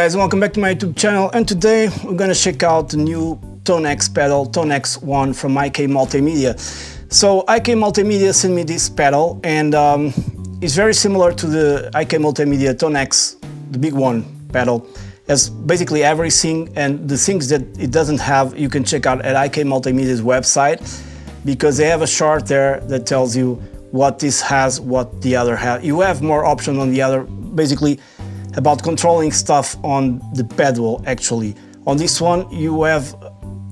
guys, welcome back to my YouTube channel, and today we're gonna check out the new Tonex pedal, Tonex 1 from IK Multimedia. So IK Multimedia sent me this pedal, and it's very similar to the IK Multimedia Tonex, the big one pedal. Has basically everything, and the things that it doesn't have you can check out at IK Multimedia's website, because they have a chart there that tells you what this has, what the other has. You have more options on the other, basically about controlling stuff on the pedal. Actually, on this one you have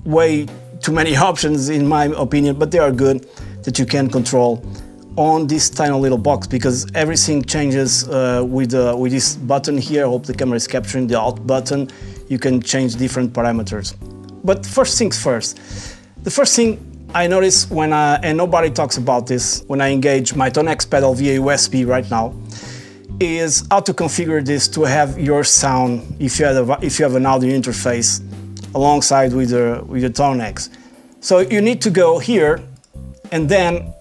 way too many options in my opinion, but they are good that you can control on this tiny little box, because everything changes with this button here. I hope the camera is capturing the Alt button. You can change different parameters. But first things first, the first thing I notice when and nobody talks about this, when I engage my Tonex pedal via USB right now, is how to configure this to have your sound if you have an audio interface alongside with the Tonex. So you need to go here, and then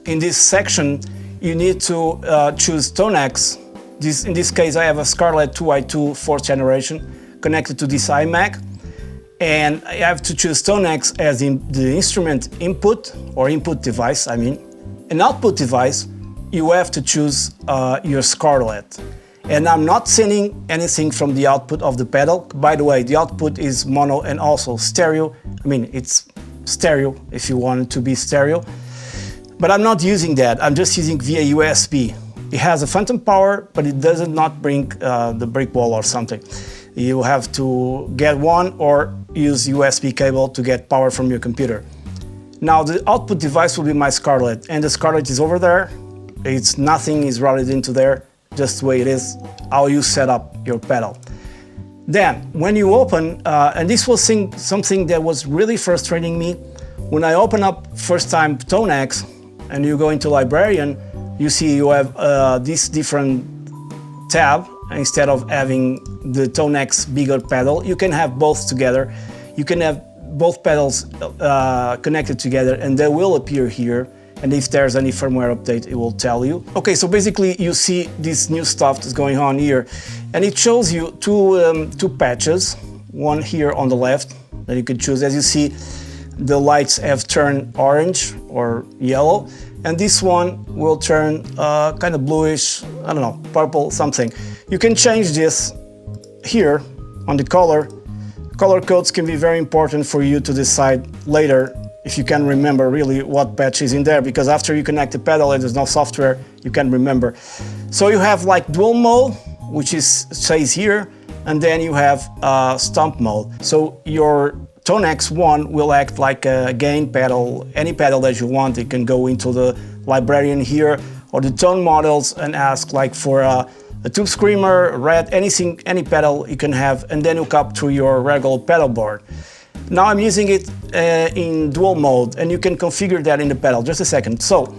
in this section you need to choose Tonex. In this case I have a Scarlett 2i2 4th generation connected to this iMac, and I have to choose Tonex as the instrument input, or input device I mean. An output device, you have to choose your Scarlett. And I'm not sending anything from the output of the pedal. By the way, the output is mono and also stereo. I mean, it's stereo if you want it to be stereo. But I'm not using that, I'm just using via USB. It has a phantom power, but it does not bring the brick wall or something. You have to get one or use USB cable to get power from your computer. Now the output device will be my Scarlett, and the Scarlett is over there. It's nothing is routed into there, just the way it is, how you set up your pedal. Then, when you open, and this was something that was really frustrating me, when I open up first time Tonex, and you go into Librarian, you see you have this different tab. Instead of having the Tonex bigger pedal, you can have both together. You can have both pedals connected together, and they will appear here. And if there's any firmware update, it will tell you. Okay, so basically you see this new stuff that's going on here, and it shows you two patches, one here on the left that you can choose. As you see, the lights have turned orange or yellow, and this one will turn kind of bluish, I don't know, purple, something. You can change this here on the color. Color codes can be very important for you to decide later if you can remember really what patch is in there, because after you connect the pedal and there's no software, you can remember. So you have like dual mode, which says here, and then you have stomp mode. So your Tonex 1 will act like a gain pedal, any pedal that you want. You can go into the Librarian here, or the tone models, and ask like for a tube screamer, red, anything, any pedal you can have, and then hook up to your regular pedal board. Now I'm using it in dual mode, and you can configure that in the pedal. Just a second. So,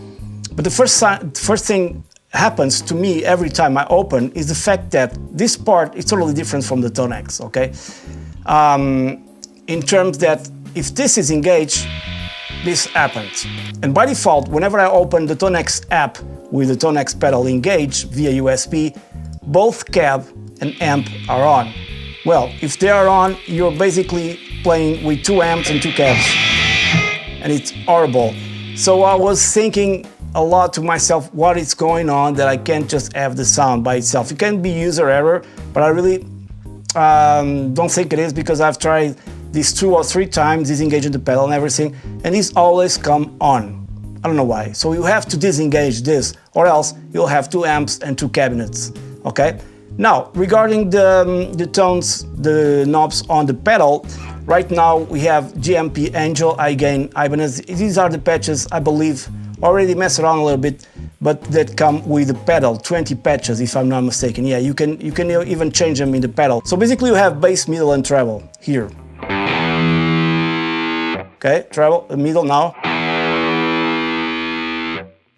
but the first thing happens to me every time I open is the fact that this part is totally different from the Tonex, okay? In terms that if this is engaged, this happens. And by default, whenever I open the Tonex app with the Tonex pedal engaged via USB, both cab and amp are on. Well, if they are on, you're basically playing with 2 amps and 2 cabs, and it's horrible. So I was thinking a lot to myself, what is going on that I can't just have the sound by itself. It can be user error, but I really don't think it is, because I've tried this 2 or 3 times, disengaging the pedal and everything, and these always come on. I don't know why. So you have to disengage this, or else you'll have 2 amps and 2 cabinets, okay? Now, regarding the tones, the knobs on the pedal, right now we have GMP, Angel, iGain, Ibanez. These are the patches, I believe, already messed around a little bit, but that come with the pedal, 20 patches if I'm not mistaken. Yeah, you can even change them in the pedal. So basically you have bass, middle and treble here. Okay, treble, the middle now.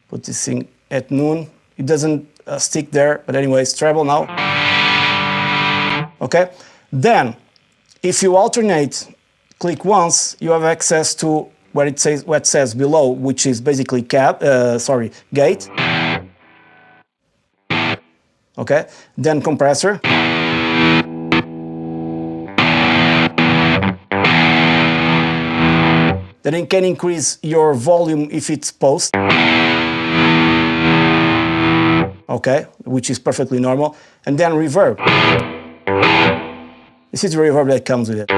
Put this thing at noon. It doesn't stick there, but anyways, treble now. Okay, then if you alternate, click once, you have access to what it says below, which is basically gate. Okay, then compressor. Then you can increase your volume if it's post. Okay, which is perfectly normal. And then reverb. This is the reverb that comes with it.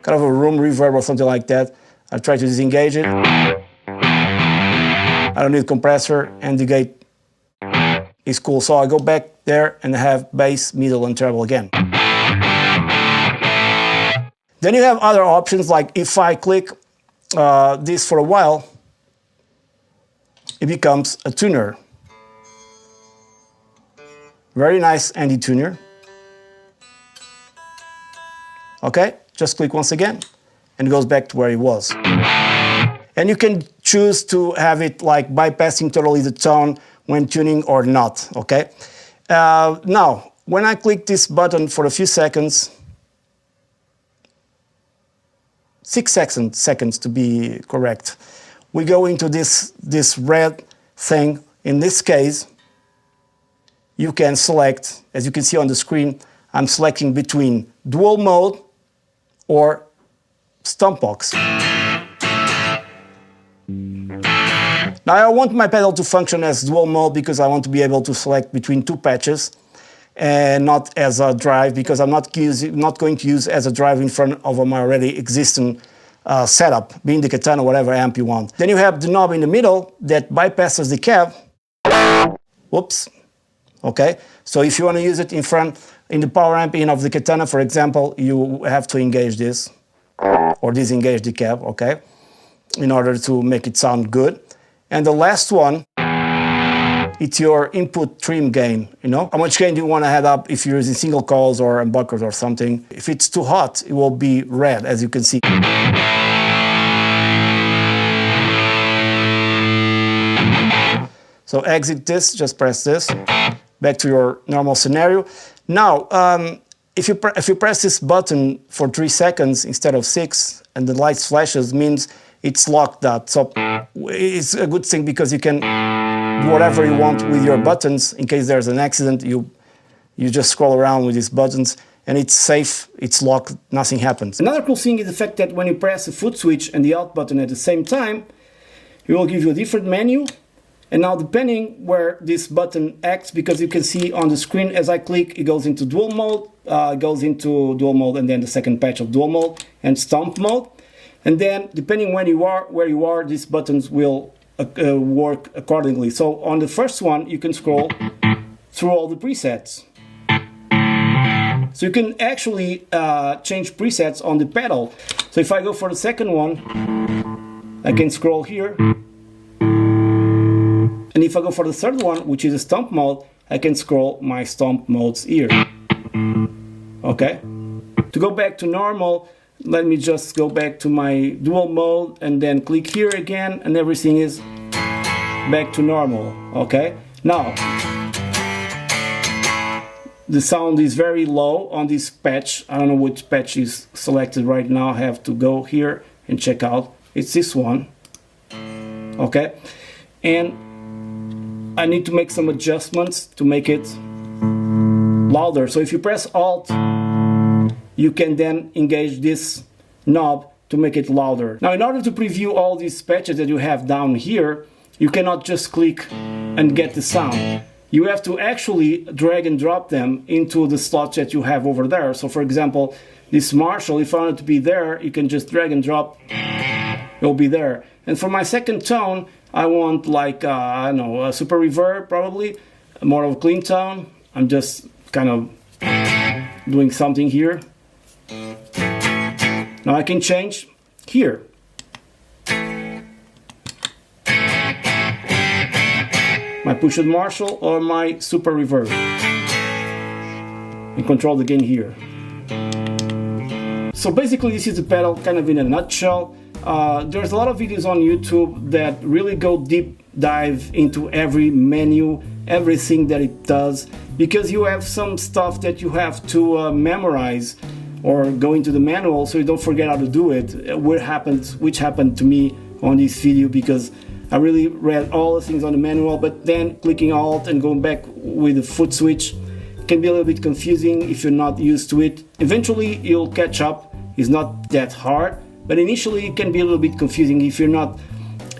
Kind of a room reverb or something like that. I'll try to disengage it. I don't need compressor, and the gate is cool. So I go back there and have bass, middle, and treble again. Then you have other options, like if I click this for a while, it becomes a tuner. Very nice handy tuner. Okay, just click once again and it goes back to where it was. And you can choose to have it like bypassing totally the tone when tuning or not, okay? Now, when I click this button for a few seconds, 6 seconds to be correct, we go into this red thing. In this case, you can select, as you can see on the screen, I'm selecting between dual mode or stomp box. Now I want my pedal to function as dual mode because I want to be able to select between 2 patches and not as a drive, because I'm not going to use as a drive in front of my already existing setup, being the Katana, whatever amp you want. Then you have the knob in the middle that bypasses the cab. Whoops. Okay, so if you want to use it in front, in the power amp in of the Katana, for example, you have to engage this or disengage the cab, okay, in order to make it sound good. And the last one, it's your input trim gain, you know? How much gain do you want to head up if you're using single coils or humbuckers or something? If it's too hot, it will be red, as you can see. So exit this, just press this, back to your normal scenario. Now, if you press this button for 3 seconds instead of 6, and the light flashes, means it's locked up. So it's a good thing because you can do whatever you want with your buttons. In case there's an accident, you just scroll around with these buttons and it's safe, it's locked, nothing happens. Another cool thing is the fact that when you press the foot switch and the out button at the same time, it will give you a different menu. And now depending where this button acts, because you can see on the screen as I click, it goes into dual mode, and then the second patch of dual mode and stomp mode. And then depending where you are, these buttons will work accordingly. So on the first one, you can scroll through all the presets. So you can actually change presets on the pedal. So if I go for the second one, I can scroll here. And if I go for the third one, which is a stomp mode, I can scroll my stomp modes here. Okay? To go back to normal, let me just go back to my dual mode and then click here again, and everything is back to normal. Okay? Now, the sound is very low on this patch. I don't know which patch is selected right now. I have to go here and check out. It's this one. Okay? And I need to make some adjustments to make it louder. So if you press Alt, you can then engage this knob to make it louder. Now, in order to preview all these patches that you have down here, you cannot just click and get the sound. You have to actually drag and drop them into the slots that you have over there. So for example, this Marshall, if I want it to be there, you can just drag and drop, it'll be there. And for my second tone, I want like, I don't know, a super reverb probably, more of a clean tone. I'm just kind of doing something here. Now I can change here. My pushed Marshall or my super reverb. And control the gain here. So basically this is the pedal kind of in a nutshell. There's a lot of videos on YouTube that really go deep dive into every menu, everything that it does, because you have some stuff that you have to memorize or go into the manual so you don't forget how to do it, which happened to me on this video, because I really read all the things on the manual, but then clicking Alt and going back with the foot switch can be a little bit confusing if you're not used to it. Eventually you'll catch up. It's not that hard, but initially it can be a little bit confusing if you're not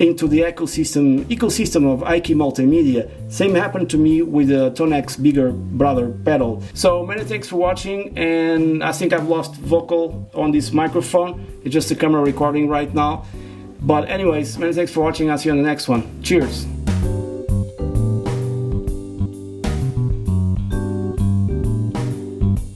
into the ecosystem of IK Multimedia. Same happened to me with the Tonex bigger brother pedal. So many thanks for watching, and I think I've lost vocal on this microphone. It's just a camera recording right now. But anyways, many thanks for watching. I'll see you on the next one. Cheers!